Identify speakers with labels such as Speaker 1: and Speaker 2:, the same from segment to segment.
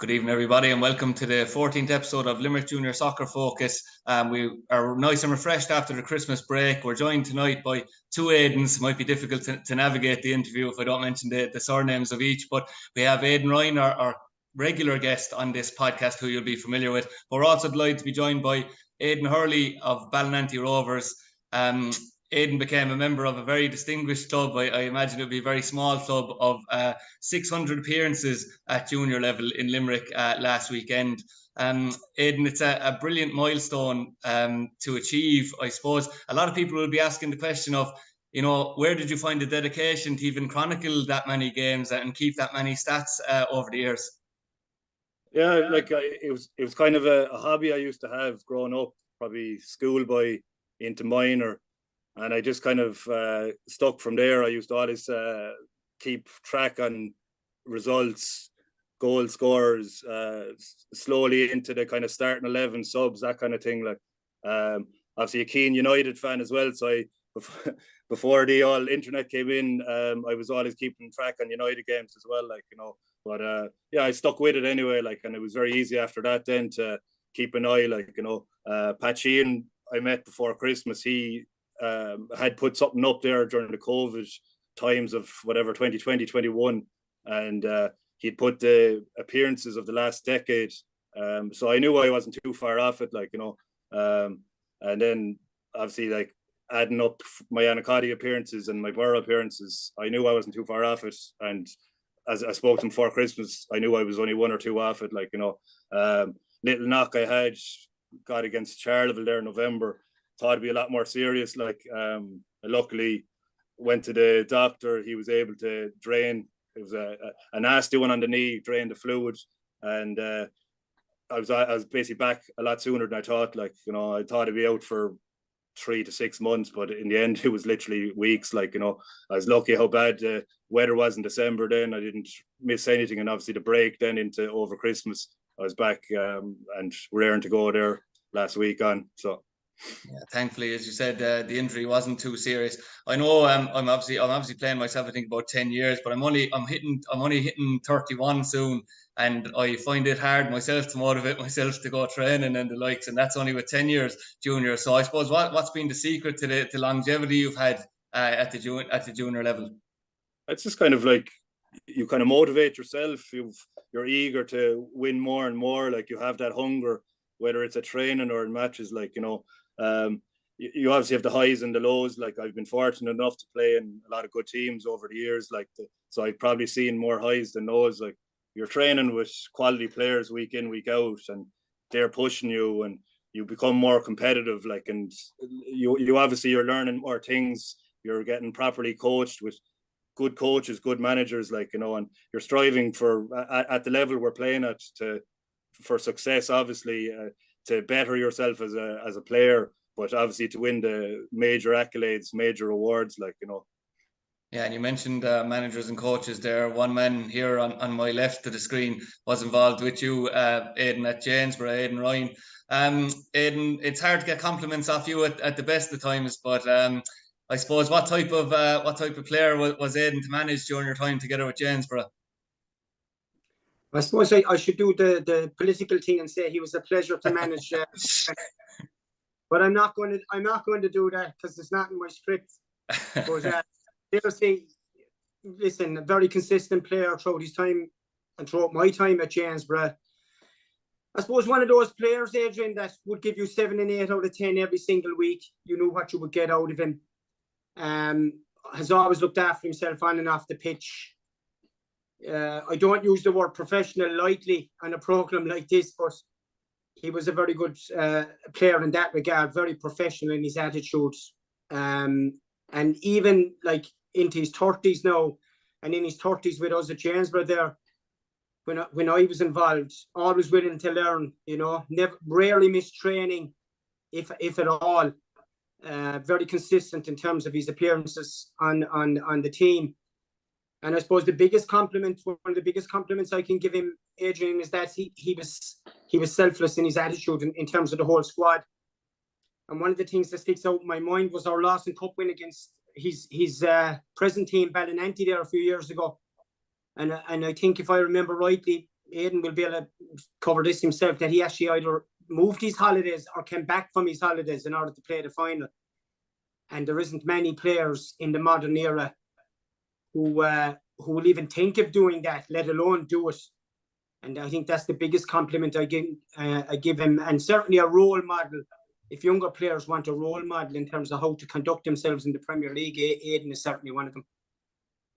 Speaker 1: Good evening, everybody, and welcome to the 14th episode of Limerick Junior Soccer Focus. We are nice and refreshed after the Christmas break. We're joined tonight by two Aidans. It might be difficult to navigate the interview if I don't mention the surnames of each, but we have Aidan Ryan, our regular guest on this podcast, who you'll be familiar with. But we're also delighted to be joined by Aidan Hurley of Ballynanty Rovers. Aidan became a member of a very distinguished club. I imagine it would be a very small club of 600 appearances at junior level in Limerick last weekend. Aidan, it's a brilliant milestone to achieve, I suppose. A lot of people will be asking the question of, where did you find the dedication to even chronicle that many games and keep that many stats over the years?
Speaker 2: Yeah, it was kind of a hobby I used to have growing up, probably schoolboy into minor. And I just kind of stuck from there. I used to always keep track on results, goal scorers, slowly into the kind of starting 11 subs, that kind of thing. Obviously a keen United fan as well. So before the all internet came in, I was always keeping track on United games as well. But I stuck with it anyway. And it was very easy after that then to keep an eye. Pat Sheehan I met before Christmas. He had put something up there during the COVID times of whatever 2020, 21, and he'd put the appearances of the last decade. So I knew I wasn't too far off it, and then obviously adding up my Anacati appearances and my Borough appearances, I knew I wasn't too far off it. And as I spoke to him before Christmas, I knew I was only one or two off it. Little knock I had got against Charleville there in November. Thought it'd be a lot more serious. I luckily went to the doctor. He was able to drain. It was a nasty one on the knee, drain the fluid, and I was basically back a lot sooner than I thought. I thought I'd be out for 3 to 6 months, but in the end it was literally weeks. I was lucky how bad the weather was in December. Then I didn't miss anything, and obviously the break then into over Christmas, I was back and raring to go there last week on. So.
Speaker 1: Yeah, thankfully, as you said, the injury wasn't too serious. I know I'm obviously playing myself. I think about 10 years, but I'm only hitting 31 soon, and I find it hard myself to motivate myself to go training and the likes, and that's only with 10 years junior. So I suppose what's been the secret to the longevity you've had at the junior level?
Speaker 2: It's just kind of you kind of motivate yourself. You're eager to win more and more. You have that hunger, whether it's a training or in matches. You obviously have the highs and the lows. I've been fortunate enough to play in a lot of good teams over the years. So I've probably seen more highs than lows. You're training with quality players week in, week out, and they're pushing you, and you become more competitive. And you obviously you're learning more things. You're getting properly coached with good coaches, good managers. And you're striving for at the level we're playing at for success. Obviously. To better yourself as a player, but obviously to win the major accolades, major awards,
Speaker 1: Yeah, and you mentioned managers and coaches there. One man here on my left of the screen was involved with you, Aidan, at Janesborough, Aidan Ryan. Aidan, it's hard to get compliments off you at the best of times, but I suppose what type of player was Aidan to manage during your time together with Janesborough?
Speaker 3: I suppose I should do the political thing and say he was a pleasure to manage, but I'm not going to do that because it's not in my script. But seriously, listen, a very consistent player throughout his time and throughout my time at Janesborough. I suppose one of those players, Adrian, that would give you 7 and 8 out of 10 every single week. You knew what you would get out of him. Has always looked after himself on and off the pitch. I don't use the word professional lightly on a program like this, but he was a very good player in that regard, very professional in his attitudes. And even into his 30s now, and in his 30s with us at Janesborough there, when I was involved, always willing to learn, rarely missed training, if at all. Very consistent in terms of his appearances on the team. And I suppose one of the biggest compliments I can give him, Adrian, is that he was selfless in his attitude in terms of the whole squad. And one of the things that sticks out in my mind was our loss in cup win against his present team, Ballynanty, there a few years ago. And I think if I remember rightly, Aidan will be able to cover this himself, that he actually either moved his holidays or came back from his holidays in order to play the final. And there isn't many players in the modern era who will even think of doing that, let alone do it. And I think that's the biggest compliment I give him, and certainly a role model. If younger players want a role model in terms of how to conduct themselves in the Premier League, Aidan is certainly one of them.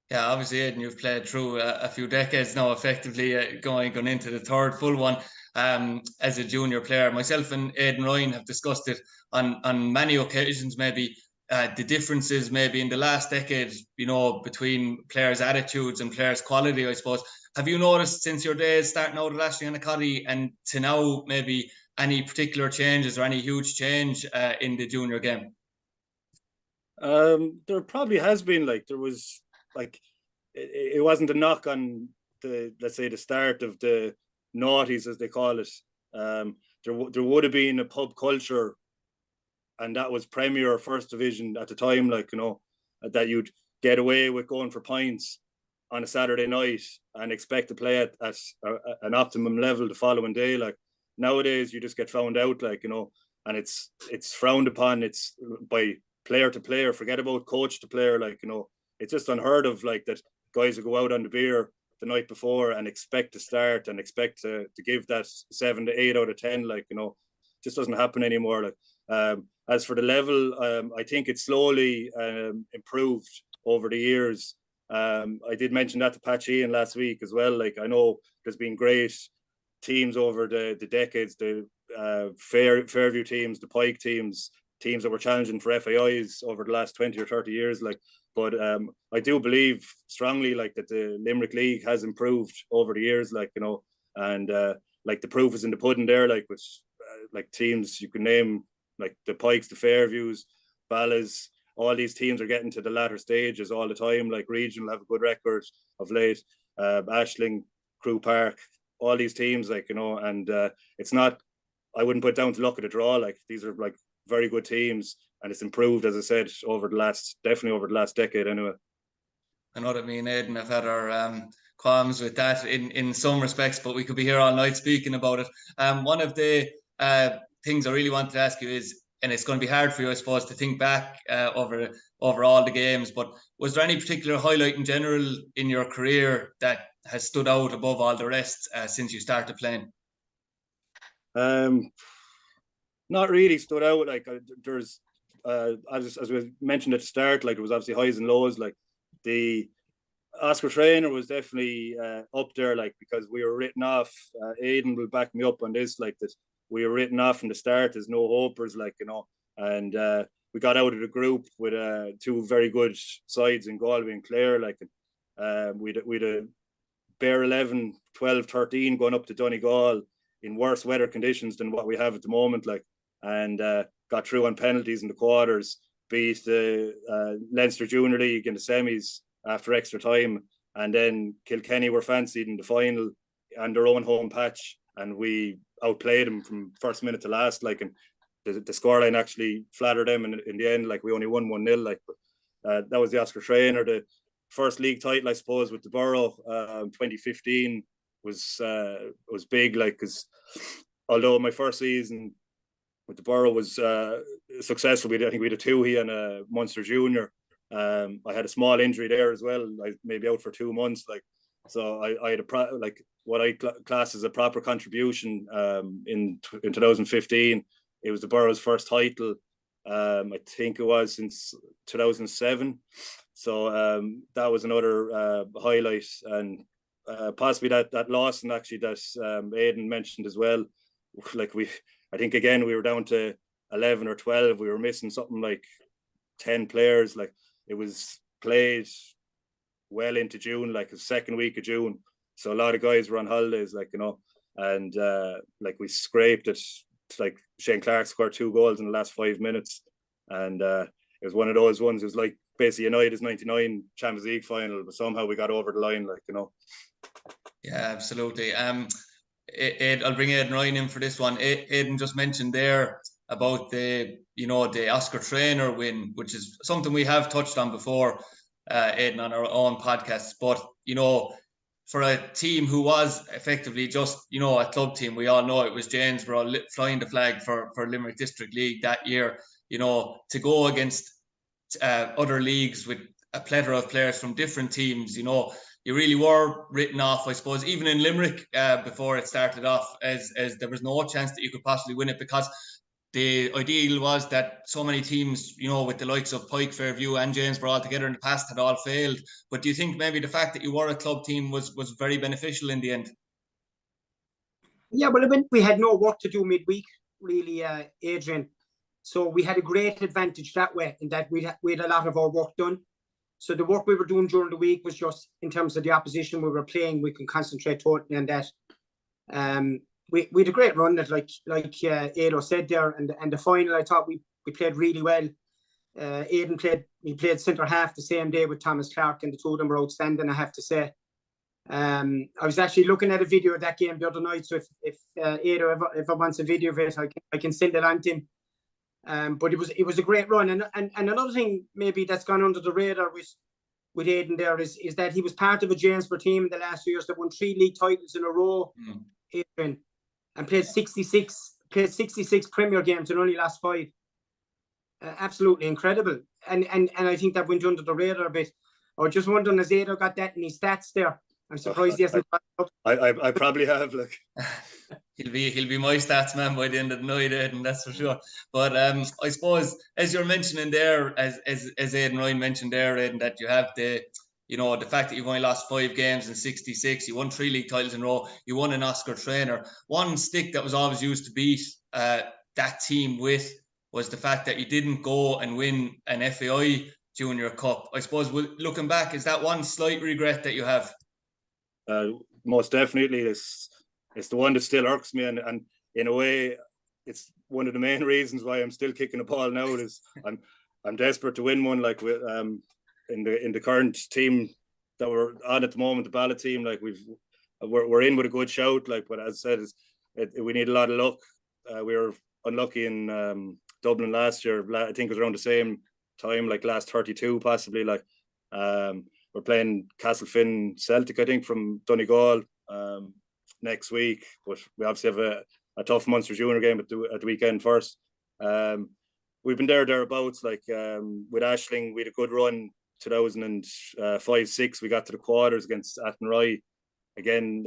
Speaker 1: Yeah, obviously, Aidan, you've played through a few decades now, effectively going into the third full one as a junior player. Myself and Aidan Ryan have discussed it on many occasions, maybe the differences maybe in the last decade, you know, between players' attitudes and players' quality, I suppose. Have you noticed since your days starting out at Ashley and Academy and to now maybe any particular changes or any huge change in the junior game?
Speaker 2: There probably has been, like, there was, like, it wasn't a knock on the, let's say, the start of the noughties, as they call it. There would have been a pub culture, and that was Premier or First Division at the time, like, you know, that you'd get away with going for pints on a Saturday night and expect to play at an optimum level the following day. Like, nowadays you just get found out, like, you know, and it's frowned upon. It's by player to player, forget about coach to player, like, you know, it's just unheard of, like, that guys will go out on the beer the night before and expect to start and expect to give that 7 to 8 out of 10, like, you know, just doesn't happen anymore. Like, as for the level, I think it's slowly improved over the years. I did mention that to Patch Ian last week as well. Like, I know there's been great teams over the decades, the Fairview teams, the Pike teams that were challenging for FAIs over the last 20 or 30 years. Like, but I do believe strongly, like, that the Limerick League has improved over the years, like, you know, and like, the proof is in the pudding there, like, with like teams you can name, like the Pikes, the Fairviews, Ballas, all these teams are getting to the latter stages all the time. Like, Regional have a good record of late, Ashling, Crew Park, all these teams, like, you know, and it's not, I wouldn't put down to luck of the draw. Like, these are, like, very good teams, and it's improved, as I said, definitely over the last decade anyway.
Speaker 1: I know that me and Aidan have had our qualms with that in some respects, but we could be here all night speaking about it. One of the things I really wanted to ask you is, and it's going to be hard for you, I suppose, to think back over all the games, but was there any particular highlight in general in your career that has stood out above all the rest since you started playing?
Speaker 2: Not really stood out. Like, there's as we mentioned at the start, like, it was obviously highs and lows. Like, the Oscar Trainer was definitely up there, like, because we were written off. Aidan will back me up on this, like, that we were written off from the start as no hopers, like, you know, and we got out of the group with two very good sides in Galway and Clare, like, we'd a bare 11, 12, 13 going up to Donegal in worse weather conditions than what we have at the moment, like, and got through on penalties in the quarters, beat the Leinster Junior League in the semis after extra time, and then Kilkenny were fancied in the final on their own home patch, and we outplayed them from first minute to last, like, and the scoreline actually flattered them in the end. Like, we only won 1-0, like, but that was the Oscar Trainer. The first league title, I suppose, with the Borough, 2015 was big, like, because although my first season with the Borough was successful, I think we had a 2-2 and a Munster Junior. I had a small injury there as well. I maybe out for 2 months, like, so I had like what I class as a proper contribution in 2015. It was the Borough's first title. I think it was since 2007. So that was another highlight, and possibly that loss, and actually that Aidan mentioned as well. Like, I think again we were down to 11 or 12. We were missing something like 10 players. Like, it was played well into June, like the second week of June. So a lot of guys were on holidays, like, you know, and like, we scraped it. Like, Shane Clark scored 2 goals in the last 5 minutes, and it was one of those ones. It was like basically United's '99 Champions League final, but somehow we got over the line, like, you know.
Speaker 1: Yeah, absolutely. I'll bring Aidan Ryan in for this one. Aidan just mentioned there about the Oscar Trainer win, which is something we have touched on before, Aidan, on our own podcast. But, you know, for a team who was effectively just, a club team. We all know it was Janesborough flying the flag for Limerick District League that year, to go against other leagues with a plethora of players from different teams, you really were written off, I suppose, even in Limerick before it started off, as there was no chance that you could possibly win it, because the ideal was that so many teams, with the likes of Pike, Fairview and Janesborough all together in the past had all failed. But do you think maybe the fact that you were a club team was very beneficial in the end?
Speaker 3: Yeah, well, we had no work to do midweek, really, Adrian. So we had a great advantage that way, in that we had a lot of our work done. So the work we were doing during the week was just in terms of the opposition we were playing, we can concentrate totally on that. We had a great run that, like Aidan said there, and the final, I thought we played really well. Aidan played centre half the same day with Thomas Clark, and the two of them were outstanding, I have to say. I was actually looking at a video of that game the other night, so if Aidan ever wants a video of it, I can send it on to him. But it was a great run, and another thing maybe that's gone under the radar with Aidan there is that he was part of a Janesborough team in the last few years that won 3 league titles in a row, Adrian, and played 66 Premier games and only lost 5. Absolutely incredible, and I think that went under the radar a bit. I was just wondering, has Aidan got that in his stats there? I'm surprised he hasn't.
Speaker 2: I probably have. Look,
Speaker 1: he'll be my stats man by the end of the night, Aidan, that's for sure. But I suppose, as you're mentioning there, as Aidan Ryan mentioned there, Aidan, that you have the fact that you've only lost 5 games in 66, you won 3 league titles in a row, you won an Oscar trainer. One stick that was always used to beat that team with was the fact that you didn't go and win an FAI Junior Cup. I suppose, looking back, is that one slight regret that you have?
Speaker 2: Most definitely, it's the one that still irks me, and in a way, it's one of the main reasons why I'm still kicking a ball now. Is I'm desperate to win one. Like in the current team that we're on at the moment, the ballot team, like we're in with a good shout. Like, but as I said, we need a lot of luck. We were unlucky in Dublin last year. I think it was around the same time, like last 32 possibly. Like we're playing Castlefin Celtic, I think, from Donegal next week. But we obviously have a tough Munster Junior game at the weekend first. We've been thereabouts. Like with Ashling, we had a good run. 2005-6, we got to the quarters against Athenry. Again,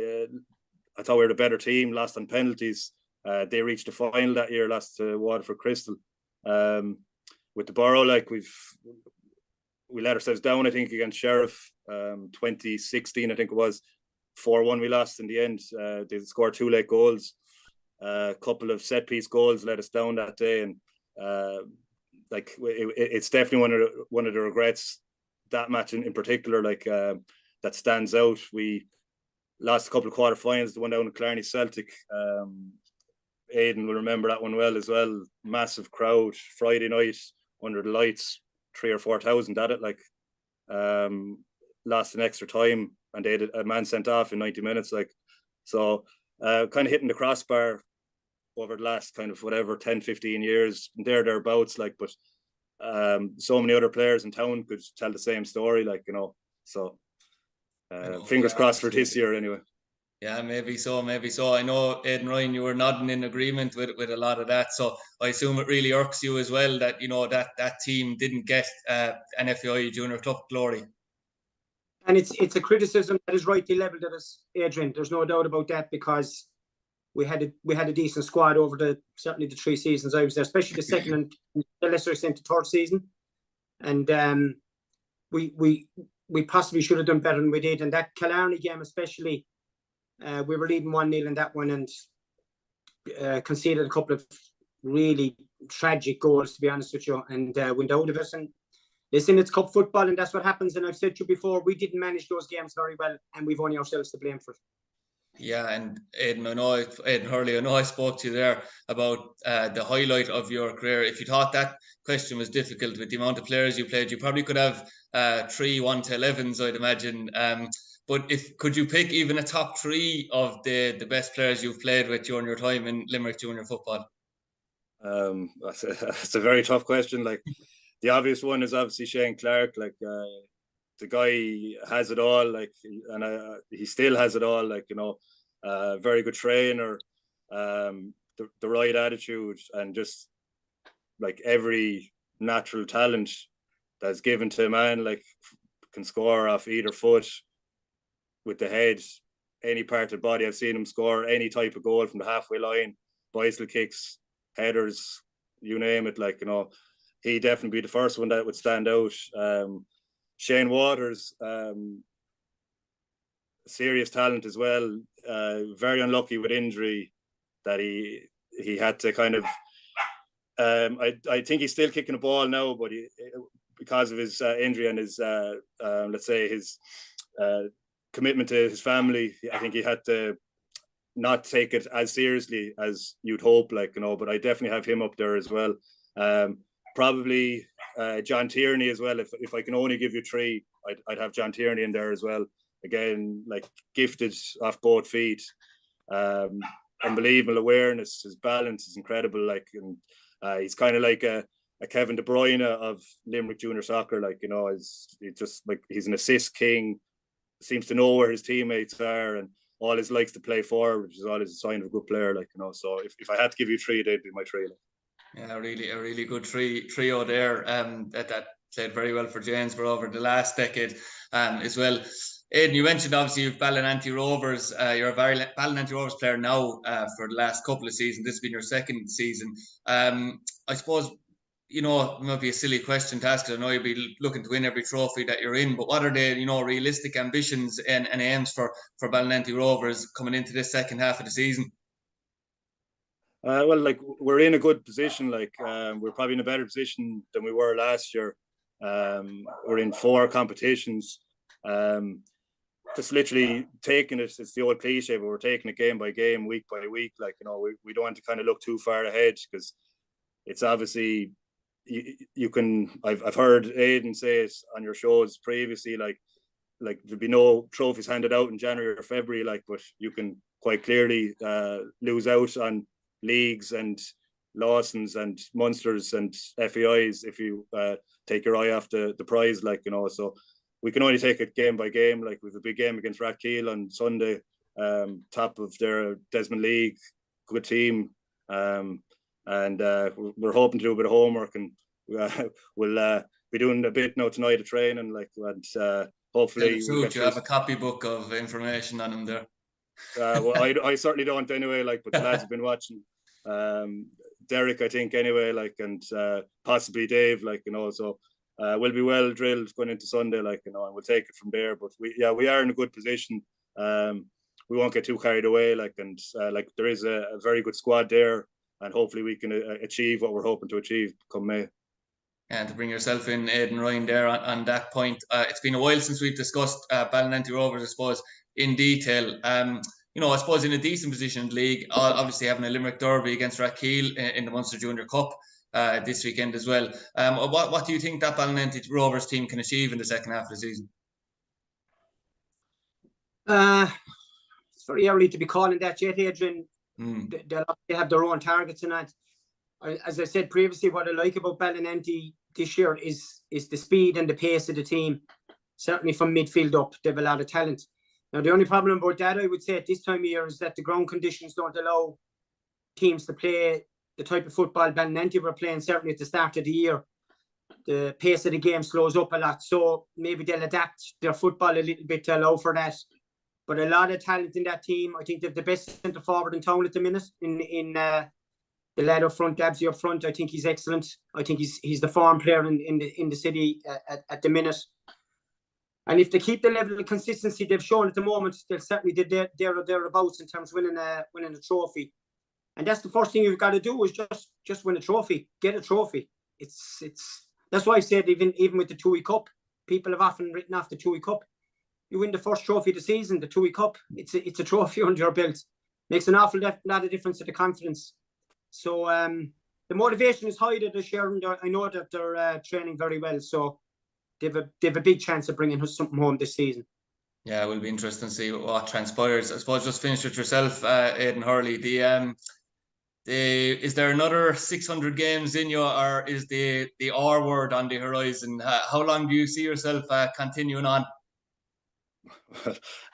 Speaker 2: I thought we were the better team. Lost on penalties. They reached the final that year. Lost to Waterford Crystal. With the Borough, like we let ourselves down, I think, against Sheriff 2016, I think it was 4-1 we lost in the end. They scored 2 late goals, a couple of set piece goals let us down that day, and it's definitely one of the regrets, that match in particular, like that stands out. We lost a couple of quarterfinals, the one down at Clarny Celtic. Aidan will remember that one well as well. Massive crowd, Friday night under the lights, 3,000 or 4,000 at it. Like lost an extra time, and they had a man sent off in 90 minutes. Like, so kind of hitting the crossbar over the last kind of 10-15 years, thereabouts. Like, but so many other players in town could tell the same story. Like, so fingers crossed for this year anyway.
Speaker 1: Yeah, maybe so. I know, Aidan Ryan, you were nodding in agreement with a lot of that. So I assume it really irks you as well that, that team didn't get an FAI Junior Cup glory.
Speaker 3: And it's a criticism that is rightly levelled at us, Adrian. There's no doubt about that, because we had a decent squad over certainly the 3 seasons I was there, especially the second and the lesser extent the third season. And we possibly should have done better than we did. And that Killarney game especially, we were leading 1-0 in that one, and conceded a couple of really tragic goals, to be honest with you, and went out of it. And listen, it's cup football, and that's what happens. And I've said to you before, we didn't manage those games very well, and we've only ourselves to blame for it. Yeah,
Speaker 1: and Aidan, Aidan Hurley, I know I spoke to you there about the highlight of your career. If you thought that question was difficult with the amount of players you played, you probably could have 3 1-11s, I'd imagine. But could you pick even a top 3 of the best players you've played with during your time in Limerick Junior football?
Speaker 2: That's a very tough question. Like, the obvious one is obviously Shane Clark. Like, the guy has it all, like, and he still has it all, like, you know, very good trainer, the right attitude, and just like every natural talent that's given to a man, like, can score off either foot, with the head, any part of the body. I've seen him score any type of goal from the halfway line, bicycle kicks, headers, you name it, like, you know. He'd definitely be the first one that would stand out. Shane Waters, serious talent as well. Very unlucky with injury that he had to kind of. I think he's still kicking the ball now, but because of his injury and his let's say his commitment to his family, I think he had to not take it as seriously as you'd hope, like, you know. But I definitely have him up there as well. Probably John Tierney as well. If I can only give you three, I'd have John Tierney in there as well. Again, like, gifted off both feet, unbelievable awareness. His balance is incredible. Like, and he's kind of like a Kevin De Bruyne of Limerick Junior Soccer. Like, you know, he's an assist king. Seems to know where his teammates are, and always likes to play forward, which is always a sign of a good player. Like, you know, so if I had to give you three, they'd be my three. Like.
Speaker 1: Yeah, a really good trio there. That played very well for Janesborough over the last decade, as well. Aidan, you mentioned obviously you've Ballynanty Rovers. You're a Ballynanty Rovers player now for the last couple of seasons. This has been your second season. I suppose, you know, it might be a silly question to ask. I know you'll be looking to win every trophy that you're in, but what are the, you know, realistic ambitions and aims for Ballynanty Rovers coming into this second half of the season?
Speaker 2: Well, like, we're in a good position. Like, we're probably in a better position than we were last year. We're in 4 competitions. Just literally taking it, it's the old cliche, but we're taking it game by game, week by week. Like, you know, we don't want to kind of look too far ahead, because it's obviously, you can, I've heard Aidan say it on your shows previously, like there'll be no trophies handed out in January or February, like, but you can quite clearly lose out on leagues and Lawsons and Munsters and FEIs if you take your eye off the prize, like, you know. So we can only take it game by game. Like, with a big game against Rathkeil on Sunday, top of their Desmond League, good team, and we're hoping to do a bit of homework, and we'll be doing a bit now tonight of training, like, and hopefully
Speaker 1: you have a copybook of information on them there.
Speaker 2: Well, I certainly don't anyway, like, but the lads have been watching. Derek, I think, anyway, like, and possibly Dave, like, you know. So we'll be well drilled going into Sunday, like, you know, and we'll take it from there. But we are in a good position. We won't get too carried away, like, and like, there is a very good squad there, and hopefully we can achieve what we're hoping to achieve come May.
Speaker 1: And to bring yourself in, Aidan Ryan, there on that point, it's been a while since we've discussed Ballynanty Rovers, I suppose, in detail. You know, I suppose in a decent position in the league, obviously having a Limerick derby against Rathkeil in the Munster Junior Cup this weekend as well. What do you think that Ballynanty Rovers team can achieve in the second half of the season?
Speaker 3: It's very early to be calling that yet, Adrian. They have their own targets in that. As I said previously, what I like about Ballynanty this year is the speed and the pace of the team. Certainly from midfield up, they have a lot of talent. Now, the only problem about that, I would say, at this time of year is that the ground conditions don't allow teams to play the type of football Ballynanty were playing, certainly at the start of the year. The pace of the game slows up a lot, so maybe they'll adapt their football a little bit to allow for that. But a lot of talent in that team. I think they have the best centre forward in town at the minute. In the lad up front, Dabsy up front, I think he's excellent. I think he's the form player in the city at the minute. And if they keep the level of consistency they've shown at the moment, they'll certainly do there or thereabouts in terms of winning a trophy. And that's the first thing you've got to do, is just win a trophy, get a trophy. It's that's why I said even with the Tui Cup, people have often written off the Tui Cup. You win the first trophy of the season, the Tui Cup. It's a trophy under your belt. Makes an awful lot of difference to the confidence. So the motivation is high this year, and I know that they're training very well. So they've a big chance of bringing something home this season. Yeah,
Speaker 1: it will be interesting to see what transpires. I suppose just finish with yourself, Aidan Hurley. is there another 600 games in you, or is the R word on the horizon? How long do you see yourself continuing on?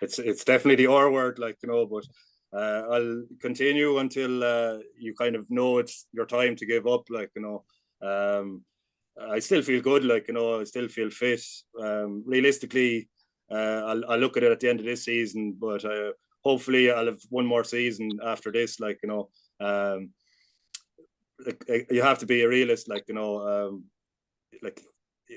Speaker 2: It's definitely the R word, like, you know, but I'll continue until you kind of know it's your time to give up, like, you know. I still feel good, like, you know, I still feel fit. Realistically, I'll look at it at the end of this season, but hopefully I'll have one more season after this, like, you know. Like, you have to be a realist, like, you know. Like,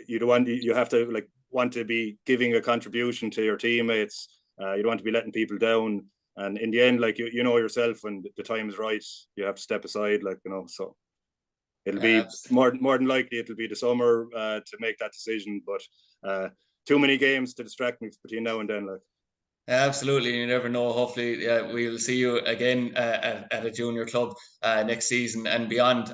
Speaker 2: you have to, like, want to be giving a contribution to your teammates. You don't want to be letting people down, and in the end, like, you know yourself, when the time is right, you have to step aside, like, you know. So it'll be more than likely it'll be the summer to make that decision, but too many games to distract me between now and then, like.
Speaker 1: Absolutely, you never know. Hopefully, we'll see you again at a junior club next season and beyond.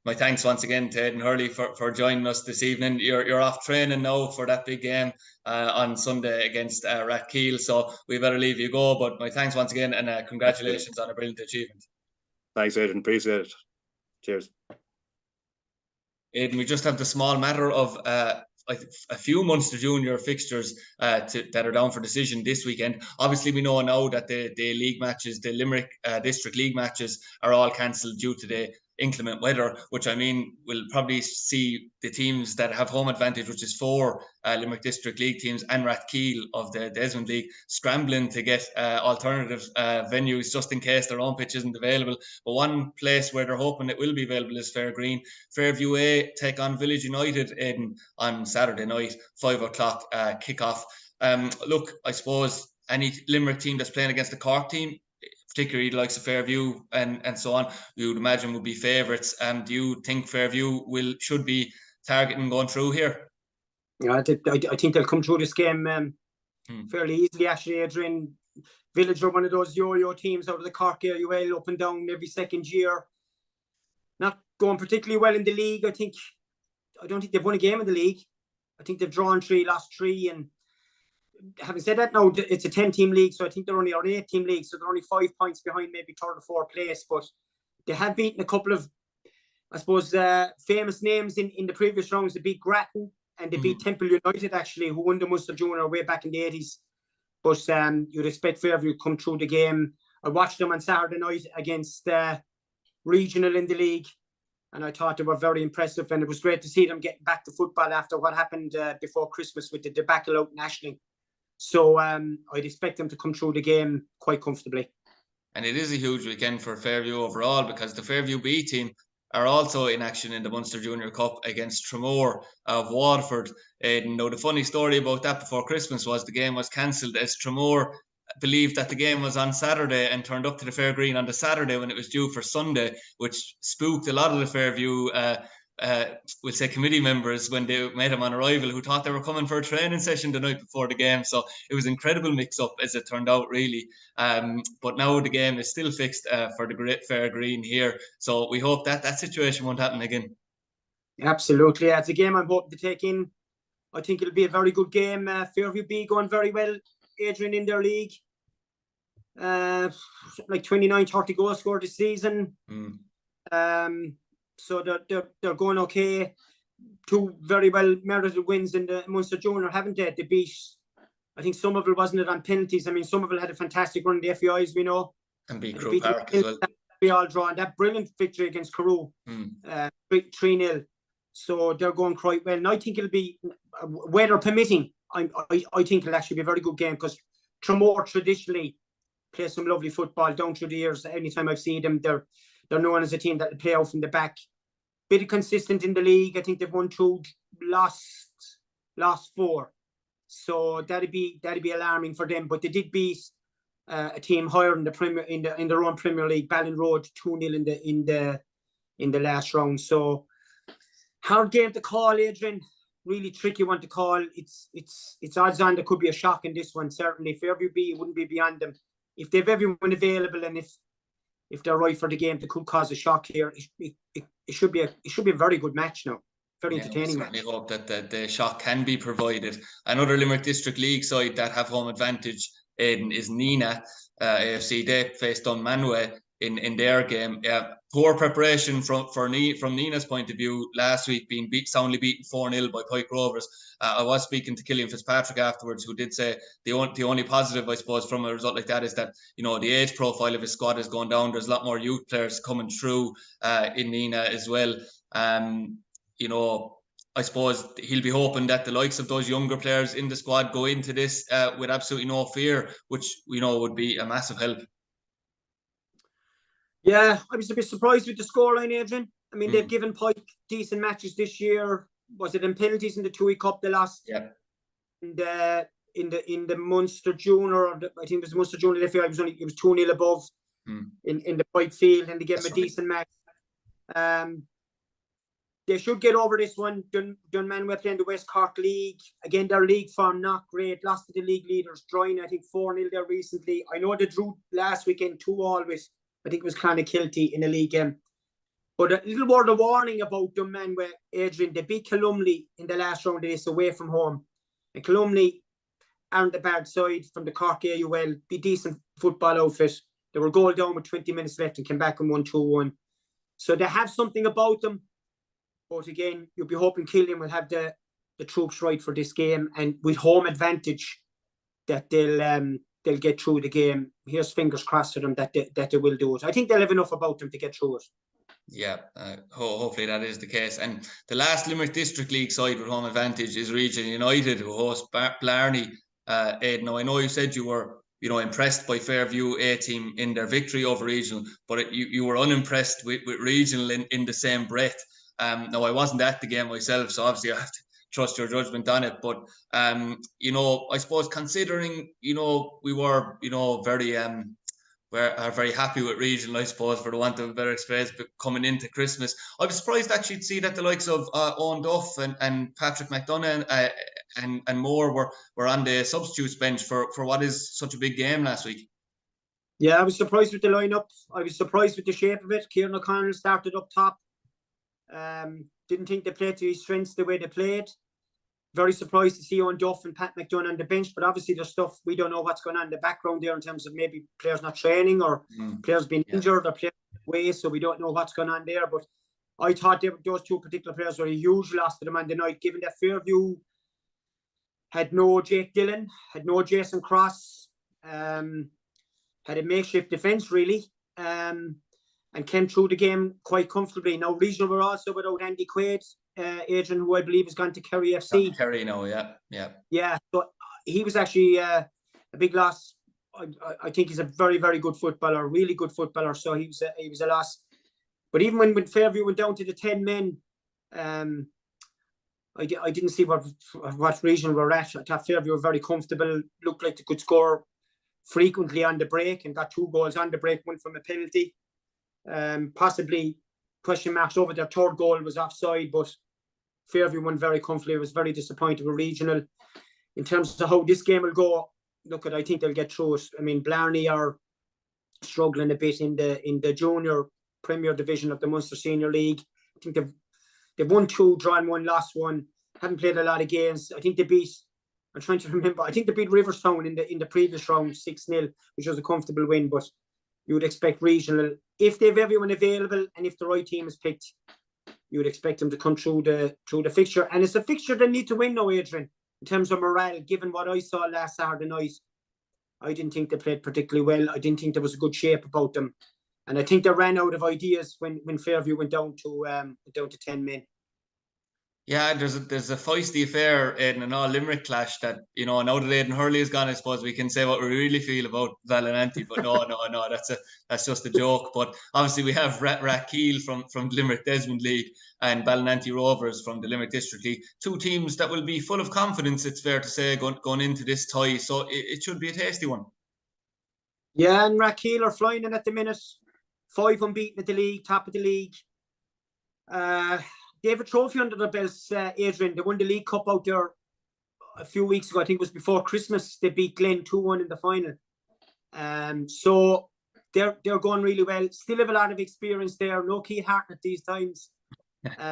Speaker 1: My thanks once again to Aidan Hurley for joining us this evening. You're off training now for that big game on Sunday against Rathkeil, so we better leave you go. But my thanks once again, and congratulations on a brilliant achievement.
Speaker 2: Thanks, Aidan. Appreciate it. Cheers.
Speaker 1: Aidan, we just have the small matter of a few Munster Junior fixtures that are down for decision this weekend. Obviously, we know now that the league matches, the Limerick District League matches, are all cancelled due to the inclement weather, which, I mean, we'll probably see the teams that have home advantage, which is 4 Limerick District League teams and Rathkeil of the Desmond League, scrambling to get alternative venues just in case their own pitch isn't available. But one place where they're hoping it will be available is Fairgreen. Fairview A take on Village United on Saturday night, 5 o'clock kickoff. Look, I suppose any Limerick team that's playing against the Cork team, particularly the likes of Fairview and so on, you would imagine would be favourites. Do you think Fairview should be targeting going through here?
Speaker 3: Yeah, I think they'll come through this game fairly easily, actually, Adrian. Village are one of those yo-yo teams out of the Cork area, well, up and down every second year. Not going particularly well in the league. I don't think they've won a game in the league. I think they've drawn 3, lost 3, and having said that, now it's a 10-team league, so I think they're only on an 8-team league, so they're only 5 points behind maybe 3rd or 4th place. But they have beaten a couple of, I suppose, famous names in the previous rounds. They beat Grattan and they beat Temple United, actually, who won the Munster Junior way back in the 80s. But you'd expect Fairview to come through the game. I watched them on Saturday night against Regional in the league, and I thought they were very impressive, and it was great to see them getting back to football after what happened before Christmas with the debacle out nationally. So I'd expect them to come through the game quite comfortably.
Speaker 1: And it is a huge weekend for Fairview overall, because the Fairview B team are also in action in the Munster Junior Cup against Tramore of Waterford. And the funny story about that before Christmas was the game was cancelled, as Tramore believed that the game was on Saturday and turned up to the Fairgreen on the Saturday when it was due for Sunday, which spooked a lot of the Fairview we'll say committee members when they met them on arrival, who thought they were coming for a training session the night before the game. So it was an incredible mix-up, as it turned out, really. But now the game is still fixed for the Great Fairgreen here. So we hope that situation won't happen again.
Speaker 3: Absolutely. It's a game I'm hoping to take in. I think it'll be a very good game. Fairview B going very well, Adrian, in their league. Like 29, 30 goals scored this season. So they're going okay. 2 very well merited wins in the Munster Junior, haven't they? They beat, I think Somerville, wasn't it, on penalties? I mean, Somerville had a fantastic run in the FEIs, we know.
Speaker 1: And beat Crewe Park as well.
Speaker 3: We all drawn that brilliant victory against Carew, 3-0. So they're going quite well. And I think it'll be, weather permitting, I think it'll actually be a very good game, because Tramore traditionally play some lovely football down through the years. Anytime I've seen them, they're known as a team that will play out from the back. Bit consistent in the league. I think they've won 2, lost 4. So that'd be alarming for them. But they did beat a team higher in the Premier in their own Premier League, Ballynanty 2-0 in the last round. So hard game to call, Adrian. Really tricky one to call. It's odds on there could be a shock in this one. Certainly, Fairview B wouldn't be beyond them if they've everyone available, and if they're right for the game, they could cause a shock here. It should be a very good match now. Very entertaining match. I certainly
Speaker 1: hope that the shock can be provided. Another Limerick District League side that have home advantage is Nina AFC. They faced Dunmanway in their game. Poor preparation from Nina's point of view last week, being soundly beaten 4-0 by Pike Rovers. I was speaking to Killian Fitzpatrick afterwards, who did say the only positive, I suppose, from a result like that is that, you know, the age profile of his squad has gone down. There's a lot more youth players coming through in Nina as well. You know, I suppose he'll be hoping that the likes of those younger players in the squad go into this with absolutely no fear, which, you know, would be a massive help.
Speaker 3: Yeah, I was a bit surprised with the scoreline, Adrian. I mean, they've given Pike decent matches this year. Was it in penalties in the 2-week cup they lost?
Speaker 1: Yeah.
Speaker 3: And in the Munster Junior, I think it was the Munster Junior. It was 2-0 above in the Pike field, and they gave them a decent match. They should get over this one. Dunmanway playing the West Cork League. Again, their league form not great. Lost to the league leaders, drawing, I think, 4-0 there recently. I know they drew last weekend 2-2 with, I think it was Clonakilty in a league game. But a little word of warning about Dunmanway, Adrian. They beat Columbly in the last round of this away from home. And Columbly aren't the bad side from the Cork AUL. Be decent football outfit. They were goal down with 20 minutes left and came back and won 2-1. So they have something about them. But again, you'll be hoping Killian will have the troops right for this game, and with home advantage that they'll get through the game. Here's fingers crossed for them that they will do it. I think they'll have enough about them to get through it. Yeah,
Speaker 1: hopefully that is the case. And the last Limerick District League side with home advantage is Region United, who host Blarney. Aidan, now I know you said you were, you know, impressed by Fairview A-team in their victory over Regional, but you were unimpressed with Regional in the same breath. Now I wasn't at the game myself, so obviously I have to trust your judgment on it. But you know, I suppose considering, you know, we were, you know, very happy with Regional, I suppose, for the want of a better experience, but coming into Christmas, I was surprised actually to see that the likes of Owen Duff and Patrick McDonough and more were on the substitutes bench for what is such a big game last week.
Speaker 3: Yeah, I was surprised with the lineup. I was surprised with the shape of it. Kieran O'Connell started up top. Didn't think they played to his strengths the way they played. Very surprised to see Owen Duff and Pat McDonough on the bench, but obviously there's stuff we don't know what's going on in the background there in terms of maybe players not training or players being injured or players away, so we don't know what's going on there. But I thought those two particular players were a huge loss to them on the night, given that Fairview had no Jake Dillon, had no Jason Cross, had a makeshift defence really, and came through the game quite comfortably. Now, Regional were also without Andy Quaid, Adrian, who I believe has gone to Kerry FC.
Speaker 1: Kerry now, yeah.
Speaker 3: So he was actually a big loss. I think he's a very, very good footballer, really good footballer. So he was a loss. But even when Fairview went down to the 10 men, I didn't see what Regional were at. I thought Fairview were very comfortable. Looked like they could score frequently on the break and got 2 goals on the break, one from a penalty. Possibly question marks over their third goal was offside, but Fairview won very comfortably. I was very disappointed with Regional. In terms of how this game will go, I think they'll get through it. I mean, Blarney are struggling a bit in the junior Premier Division of the Munster Senior League. I think they've won 2, drawn 1, lost 1. Haven't played a lot of games. I think they beat, I'm trying to remember, I think they beat Riverstown in the previous round 6-0, which was a comfortable win, but you would expect Regional, if they have everyone available and if the right team is picked, you would expect them to come through the fixture. And it's a fixture they need to win now, Adrian, in terms of morale. Given what I saw last Saturday night, I didn't think they played particularly well. I didn't think there was a good shape about them. And I think they ran out of ideas when Fairview went down to 10 men.
Speaker 1: Yeah, there's a feisty affair, Aidan, and all Limerick clash that, you know, now that Aidan Hurley is gone, I suppose we can say what we really feel about Ballynanty, but no, that's just a joke. But obviously we have Rathkeil from Limerick Desmond League and Ballynanty Rovers from the Limerick District League, 2 teams that will be full of confidence, it's fair to say, going into this tie, so it should be a tasty one.
Speaker 3: Yeah, and Rathkeil are flying in at the minute, 5 unbeaten at the league, top of the league. They have a trophy under their belts, Adrian. They won the League Cup out there a few weeks ago. I think it was before Christmas. They beat Glen 2-1 in the final. So they're going really well. Still have a lot of experience there. No Keith Hart at these times.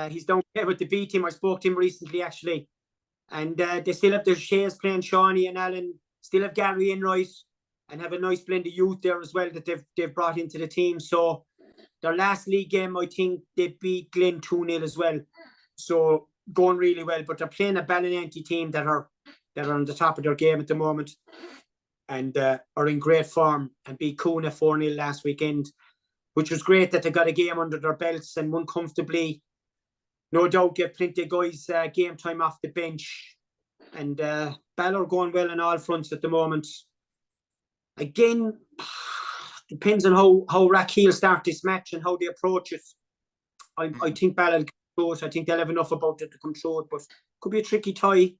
Speaker 3: He's down there with the B team. I spoke to him recently, actually. And they still have their Shays playing Shawnee and Allen. Still have Gary Enright. and have a nice blend of youth there as well that they've brought into the team. So their last league game, I think they beat Glen 2-0 as well. So going really well, but they're playing a Ballynanty team that are on the top of their game at the moment, and are in great form, and beat Kuna 4-0 last weekend, which was great that they got a game under their belts and won comfortably. No doubt get plenty of guys game time off the bench, and Ballor going well on all fronts at the moment. Again, depends on how Rackhill start this match and how they approach it. I think Ballor will. I think they'll have enough about it to come through it, but could be a tricky tie.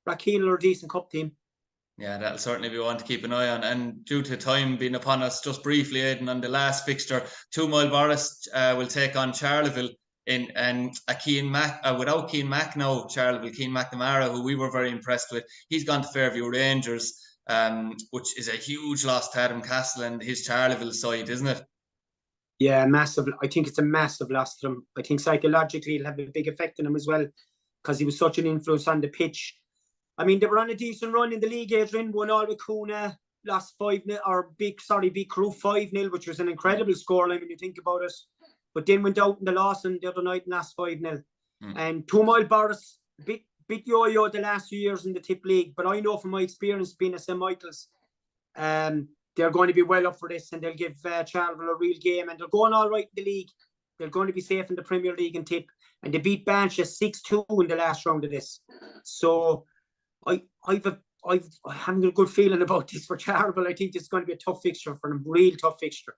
Speaker 3: Rackhill are a decent cup team. Yeah,
Speaker 1: that'll certainly be one to keep an eye on. And due to time being upon us, just briefly, Aidan, on the last fixture, 2 Mile Boris will take on Charleville and a Keane Mac, without Keane Mac now, Charleville, Keane McNamara, who we were very impressed with. He's gone to Fairview Rangers, which is a huge loss to Adam Castle and his Charleville side, isn't it?
Speaker 3: Yeah, massive. I think it's a massive loss to him. I think psychologically it'll have a big effect on him as well, because he was such an influence on the pitch. I mean, they were on a decent run in the league, Adrian, won all with Kuna, lost 5-0, or beat Crewe 5-0, which was an incredible scoreline when you think about it. But then went out in the loss and the other night and lost 5-0. And 2 Mile Boris bit yo-yo the last few years in the tip league. But I know from my experience being at St. Michael's, they're going to be well up for this, and they'll give Charleville a real game, and they're going all right in the league. They're going to be safe in the Premier League and tip, and they beat Banshee 6-2 in the last round of this. So I'm having a good feeling about this for Charleville. I think it's going to be a tough fixture for them, real tough fixture.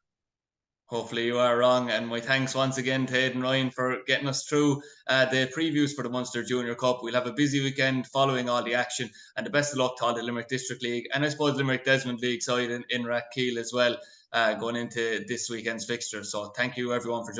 Speaker 1: Hopefully you are wrong, and my thanks once again to Aidan Ryan for getting us through the previews for the Munster Junior Cup. We'll have a busy weekend following all the action, and the best of luck to all the Limerick District League and I suppose Limerick Desmond League side in Rackhill as well, going into this weekend's fixture. So thank you everyone for joining.